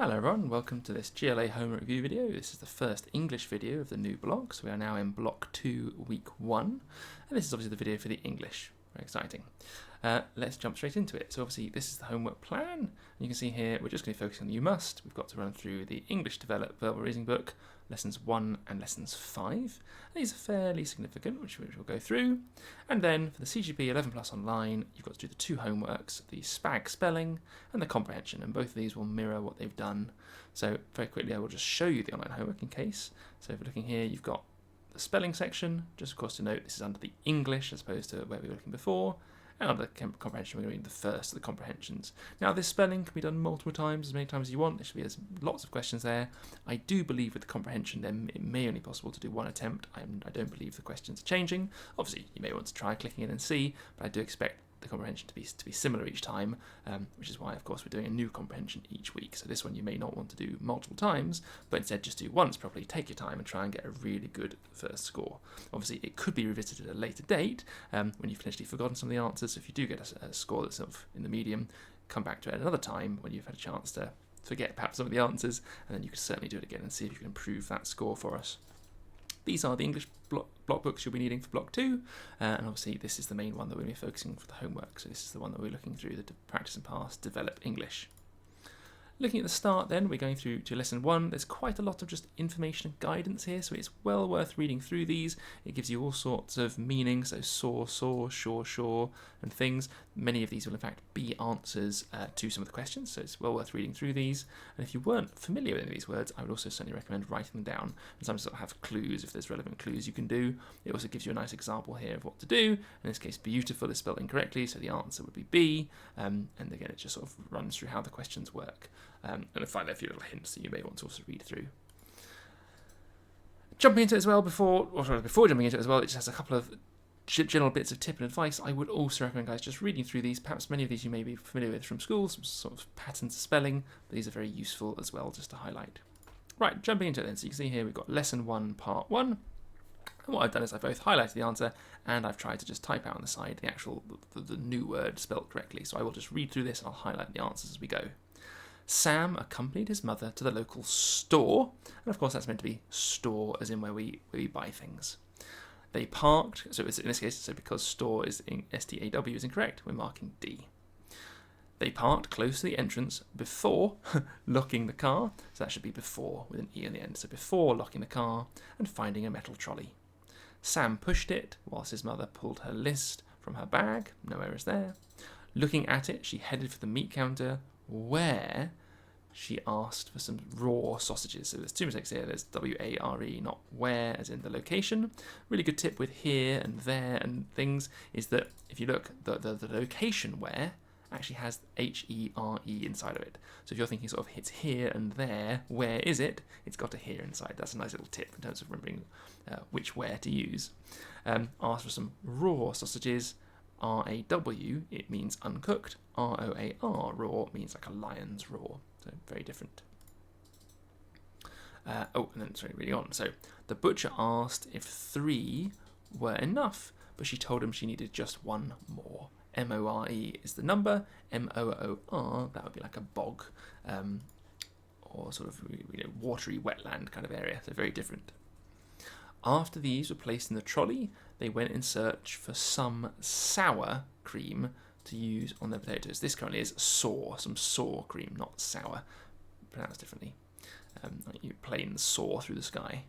Hello everyone, welcome to this GLA homework review video. This is the first English video of the new block, so we are now in block 2, week 1, and this is obviously the video for the English. Very exciting. Let's jump straight into it. So obviously this is the homework plan, and you can see here we're just going to focus on You Must. We've got to run through the English Developed Verbal Reasoning book, lessons 1 and lessons 5. And these are fairly significant, which we'll go through. And then for the CGP 11 Plus Online, you've got to do the two homeworks, the SPAG spelling and the comprehension, and both of these will mirror what they've done. So very quickly I will just show you the online homework in case. So if you're looking here, you've got the spelling section, just of course to note this is under the English as opposed to where we were looking before. And under the comprehension, we're doing the first of the comprehensions. Now, this spelling can be done multiple times, as many times as you want. There's lots of questions there. I do believe with the comprehension, then it may only be possible to do one attempt. I don't believe the questions are changing. Obviously, you may want to try clicking in and see, but I do expect the comprehension to be similar each time, which is why, of course, we're doing a new comprehension each week. So this one you may not want to do multiple times, but instead just do once properly, take your time and try and get a really good first score. Obviously, it could be revisited at a later date when you've potentially forgotten some of the answers. So if you do get a score that's sort of in the medium, come back to it at another time when you've had a chance to forget perhaps some of the answers, and then you can certainly do it again and see if you can improve that score for us. These are the English block books you'll be needing for block 2, and obviously this is the main one that we'll be focusing for the homework. So this is the one that we're looking through, the Practice and Pass Develop English. Looking at the start then, we're going through to lesson 1. There's quite a lot of just information and guidance here, so it's well worth reading through these. It gives you all sorts of meanings, so saw, sure, and things. Many of these will in fact be answers to some of the questions, so it's well worth reading through these. And if you weren't familiar with any of these words, I would also certainly recommend writing them down. And sometimes it'll have clues, if there's relevant clues you can do. It also gives you a nice example here of what to do. In this case, beautiful is spelled incorrectly, so the answer would be B. And again, it just sort of runs through how the questions work. And I find there a few little hints that you may want to also read through. Jumping into it as well, before jumping into it as well, it just has a couple of general bits of tip and advice. I would also recommend, guys, just reading through these. Perhaps many of these you may be familiar with from school, some sort of patterns of spelling, but these are very useful as well, just to highlight. Right, jumping into it then. So you can see here we've got lesson 1, part 1. And what I've done is I've both highlighted the answer and I've tried to just type out on the side the actual, the new word spelled correctly. So I will just read through this and I'll highlight the answers as we go. Sam accompanied his mother to the local store, and of course that's meant to be store as in where we buy things. They parked, so it's, in this case, so because store is in S-T-A-W is incorrect, we're marking D. They parked close to the entrance before locking the car, so that should be before with an E on the end, so before locking the car and finding a metal trolley. Sam pushed it whilst his mother pulled her list from her bag, no errors there. Looking at it, she headed for the meat counter where she asked for some raw sausages. So there's two mistakes here. There's W-A-R-E, not where, as in the location. Really good tip with here and there and things is that if you look, the location where actually has H-E-R-E inside of it. So if you're thinking sort of it's here and there, where is it? It's got a here inside. That's a nice little tip in terms of remembering which where to use. Asked for some raw sausages. R-A-W, it means uncooked. R-O-A-R, raw, means like a lion's roar. So very different. And then sorry, reading on. So the butcher asked if 3 were enough, but she told him she needed just 1 more. M-O-R-E is the number. M-O-O-R, that would be like a bog, or sort of watery wetland kind of area. So very different. After these were placed in the trolley, they went in search for some sour cream to use on their potatoes. This currently is some sour cream, not sour, pronounced differently. Like you plain soar through the sky.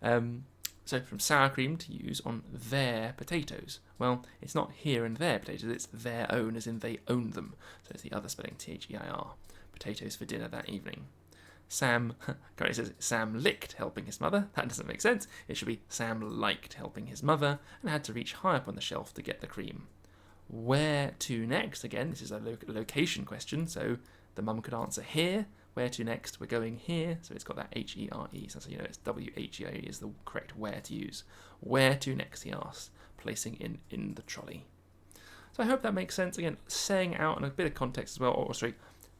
So from sour cream to use on their potatoes. Well, it's not here and their potatoes, it's their own, as in they own them. So it's the other spelling, T-H-E-I-R. Potatoes for dinner that evening. Sam, currently says Sam licked helping his mother. That doesn't make sense. It should be Sam liked helping his mother and had to reach high up on the shelf to get the cream. Where to next? Again, this is a location question, so the mum could answer here. Where to next? We're going here, so it's got that H-E-R-E, so you know it's W-H-E-R-E is the correct where to use. Where to next, he asked, placing in the trolley. So I hope that makes sense. Again, saying out in a bit of context as well, or sorry,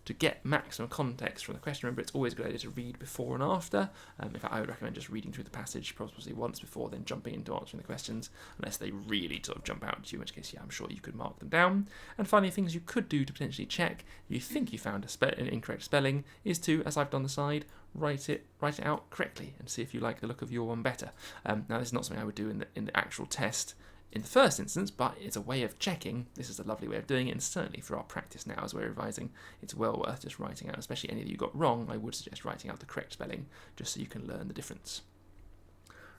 to get maximum context from the question, remember it's always a good idea to read before and after. In fact, I would recommend just reading through the passage probably once before, then jumping into answering the questions, unless they really sort of jump out to you, in which case, yeah, I'm sure you could mark them down. And finally, things you could do to potentially check if you think you found an incorrect spelling is to, as I've done the side, write it out correctly and see if you like the look of your one better. Now, this is not something I would do in the actual test in the first instance, but it's a way of checking. This is a lovely way of doing it, and certainly for our practice now as we're revising, it's well worth just writing out, especially any that you got wrong. I would suggest writing out the correct spelling just so you can learn the difference.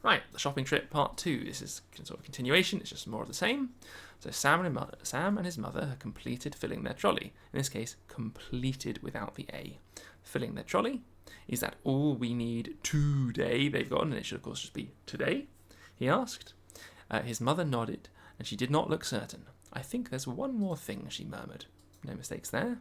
Right, the shopping trip part 2. This is sort of continuation, it's just more of the same. So Sam and his mother have completed filling their trolley. In this case, completed without the A. Filling their trolley. Is that all we need today? They've gotten, and it should of course just be today, he asked. His mother nodded, and she did not look certain. I think there's one more thing, she murmured. No mistakes there.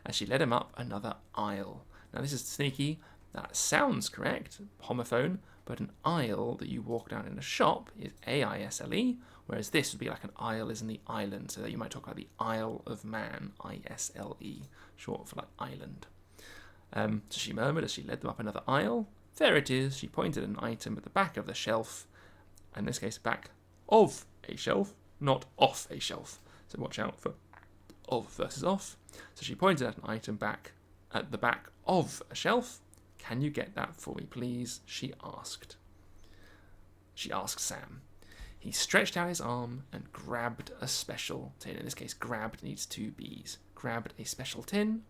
As she led him up another aisle. Now this is sneaky. That sounds correct, homophone, but an aisle that you walk down in a shop is A-I-S-L-E, whereas this would be like an aisle is in the island, so that you might talk about the Isle of Man, I-S-L-E, short for like island. So she murmured as she led them up another aisle. There it is. She pointed at an item at the back of the shelf, in this case back of a shelf, not off a shelf. So watch out for of versus off. So she pointed at an item back at the back of a shelf. Can you get that for me, please? She asked. She asked Sam. He stretched out his arm and grabbed a special tin. In this case, grabbed needs 2 B's. Grabbed a special tin.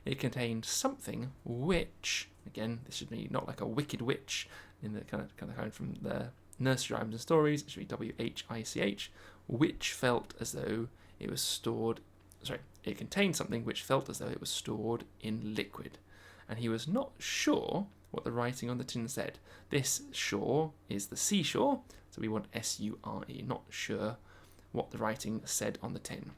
It contained something which, again, this should be not like a wicked witch in the kind of from the nursery rhymes and stories. It should be W-H-I-C-H, which felt as though it was stored. Sorry, it contained something which felt as though it was stored in liquid, and he was not sure what the writing on the tin said. This shore is the seashore, so we want S-U-R-E. Not sure what the writing said on the tin.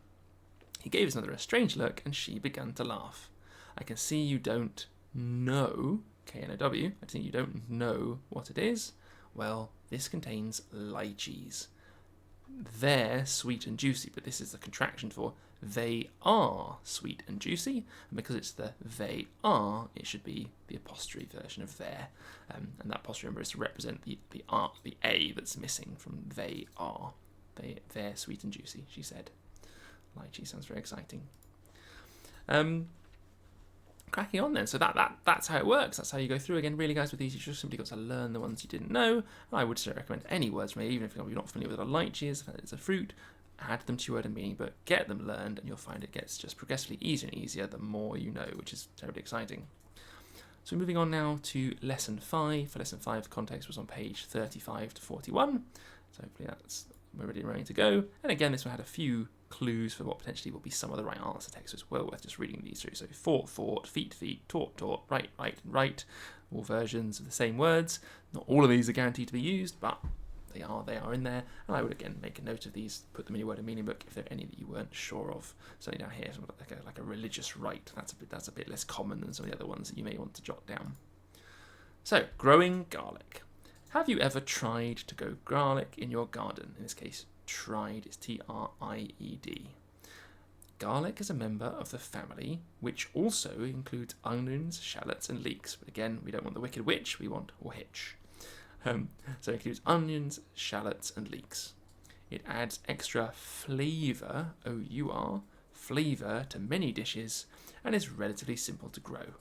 He gave his mother a strange look, and she began to laugh. I can see you don't know, K-N-O-W. I think you don't know what it is. Well, this contains lychees. They're sweet and juicy, but this is the contraction for they are sweet and juicy, and because it's the they are, it should be the apostrophe version of there, and that apostrophe number is to represent the A that's missing from they are. They're sweet and juicy, she said. Lychee sounds very exciting. Cracking on then, so that's how it works. That's how you go through. Again, really guys, with these you just simply got to learn the ones you didn't know, and I would recommend any words from it, even if you're not familiar with what a lychee is, if it's a fruit, add them to your word and meaning, but get them learned and you'll find it gets just progressively easier and easier the more you know, which is terribly exciting. So moving on now to lesson 5. For lesson 5, context was on page 35 to 41, so hopefully we're ready and ready to go. And again, this one had a few clues for what potentially will be some of the right answer text, so it's well worth just reading these through. So fought, feet, taught, right, all versions of the same words. Not all of these are guaranteed to be used, but they are in there, and I would again make a note of these, put them in your word and meaning book if there are any that you weren't sure of. Certainly down here, like a religious rite, that's a bit less common than some of the other ones that you may want to jot down. So, growing garlic. Have you ever tried to grow garlic in your garden? In this case, tried is T-R-I-E-D. Garlic is a member of the family, which also includes onions, shallots, and leeks. But again, we don't want the wicked witch, we want or hitch. So it includes onions, shallots, and leeks. It adds extra flavour, O-U-R, flavour to many dishes, and is relatively simple to grow.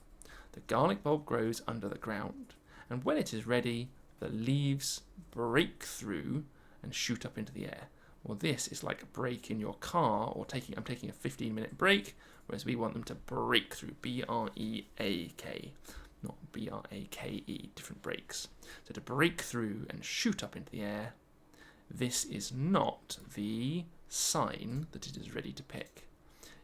The garlic bulb grows under the ground, and when it is ready, the leaves break through and shoot up into the air. Well, this is like a break in your car, or I'm taking a 15-minute break, whereas we want them to break through, B-R-E-A-K, not B-R-A-K-E, different breaks. So to break through and shoot up into the air, this is not the sign that it is ready to pick.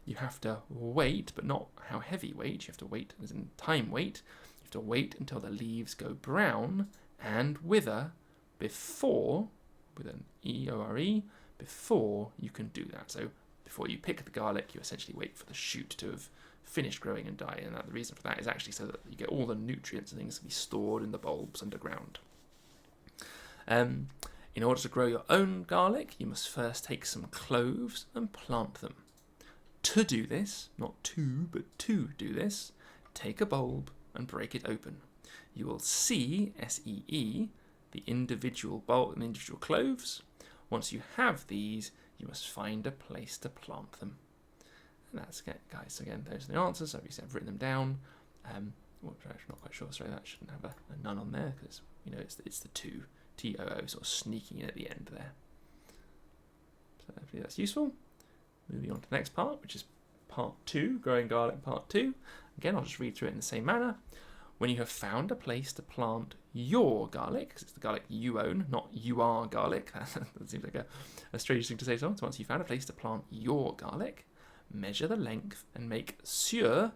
You have to wait, but not how heavy wait, you have to wait as in time wait. You have to wait until the leaves go brown and wither before, with an E-O-R-E, before you can do that. So before you pick the garlic, you essentially wait for the shoot to have finished growing and die, and the reason for that is actually so that you get all the nutrients and things to be stored in the bulbs underground. In order to grow your own garlic, you must first take some cloves and plant them. To do this, not to, but to do this, take a bulb and break it open. You will see, S-E-E, the individual bulb and individual cloves. Once you have these, you must find a place to plant them. And that's it, guys. So again, those are the answers. Obviously, I've written them down. Well, I'm not quite sure. Sorry, that shouldn't have a none on there because you know it's the two T-O-O sort of sneaking in at the end there. So hopefully that's useful. Moving on to the next part, which is part 2, growing garlic part 2. Again, I'll just read through it in the same manner. When you have found a place to plant your garlic, because it's the garlic you own, not you are garlic. That seems like a strange thing to say. So once you've found a place to plant your garlic, measure the length and make sure,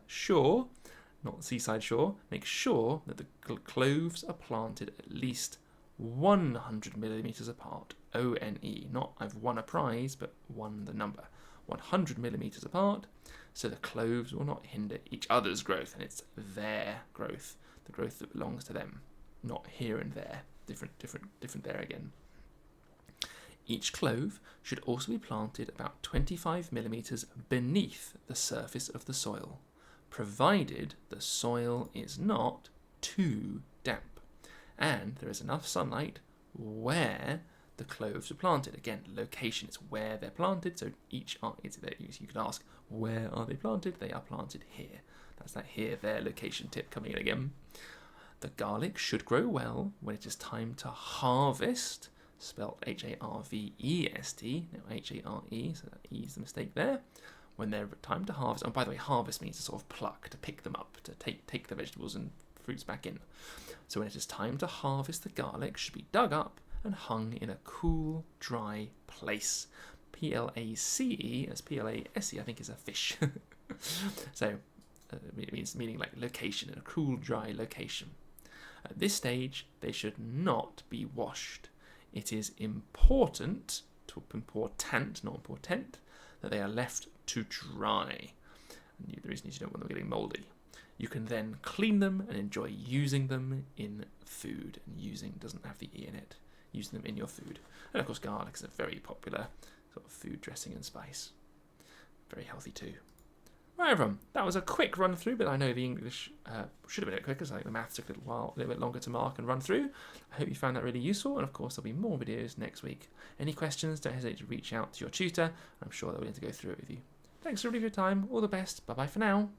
not seaside shore, make sure that the cloves are planted at least 100 millimeters apart. O-N-E, not I've won a prize, but won the number. 100 millimeters apart, so the cloves will not hinder each other's growth, and it's their growth, the growth that belongs to them, not here and there, different there again. Each clove should also be planted about 25 millimeters beneath the surface of the soil, provided the soil is not too damp, and there is enough sunlight where the cloves are planted. Again, location is where they're planted, so each are, you could ask, where are they planted? They are planted here. That's that here, there location tip coming in again. The garlic should grow well when it is time to harvest, spelled H-A-R-V-E-S-T, no H-A-R-E, so that E is the mistake there. When they're time to harvest, and by the way, harvest means to sort of pluck, to pick them up, to take the vegetables and fruits back in. So when it is time to harvest, the garlic should be dug up and hung in a cool, dry place. P-L-A-C-E, as P-L-A-S-E, I think is a fish. So it means meaning like location, in a cool, dry location. At this stage, they should not be washed. It is important, not important, that they are left to dry. And the reason is you don't want them getting mouldy. You can then clean them and enjoy using them in food. And using doesn't have the E in it. Using them in your food. And of course, garlic is a very popular sort of food dressing and spice. Very healthy too. Right, everyone, that was a quick run through, but I know the English should have been a bit quicker, so I think the maths took a little bit longer to mark and run through. I hope you found that really useful, and of course there'll be more videos next week. Any questions, don't hesitate to reach out to your tutor. I'm sure they'll be able to go through it with you. Thanks for your time, all the best, bye bye for now.